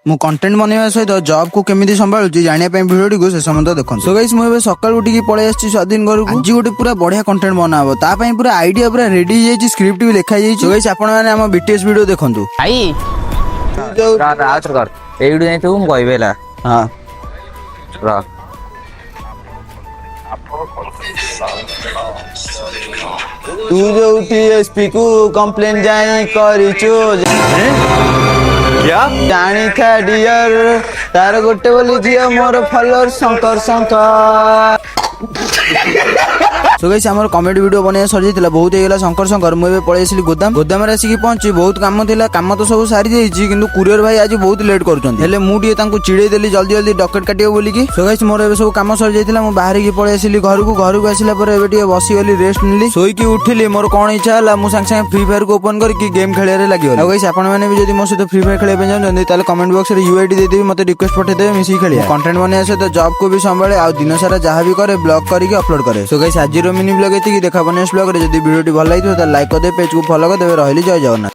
मु कंटेंट बनवा सहित जॉब को केमिति संभाळुची जानिया पे वीडियो को शेष पर्यंत देखो। सो गाइस मु सकाल उठी पळै आछि स्वाधीन घर को आज गोटे पूरा बढ़िया कंटेंट बनाबो ता पई पूरा आइडिया पूरा रेडी जाइछि स्क्रिप्ट भी लिखा जाइछि। सो गाइस आपण माने हम बीटीएस वीडियो देखंतु भाई रात कर एडू जाई तू म कहबेला हां रा तू जो टीएसपी को कंप्लेन जाई करिचो क्या जानी था डियर तार गोटे बोली झियो मोर follower Shankar Shankar. So guys हमर कॉमेडी वीडियो बने सर जाइतिला बहुत हेगला शंकर शंकर मु एबे पळै आसिली गोदाम रे आसी पहुंची बहुत काम थिला काम तो सब सारी जाइछि किंतु कुरियर भाई आज बहुत लेट करछन हेले मु टिए तांको चिड़ै देली जल्दी जल्दी डॉकेट काटियो बोली की। सो गाइस मोर एबे सब काम सर जाइतिला मु बाहर की पळै आसिली घर को आसिला पर एबे टिए बसी गली रेस्ट निली सोई की उठिली मोर कोन इच्छा हला मु संग संग फ्री फायर को ओपन करके गेम खेले रे लागि गाइस आपण माने भी जदी मो सहित फ्री फायर खेले पे जान ताले कमेंट बॉक्स रे यूआईडी दे देबी मते रिक्वेस्ट पठे देबे मिसी खेलिया कंटेंट बने आसे तो जॉब को भी संभाले आ दिन सारा जहां भी करे ब्लॉग करके अपलोड करे। सो गाइस आज मिनी ब्लॉग एति देखा बनेस ब्लॉग रे जदी वीडियो भल लागितो त लाइक कर दे पेज को फॉलो कर देबे रहली जय जगन्नाथ।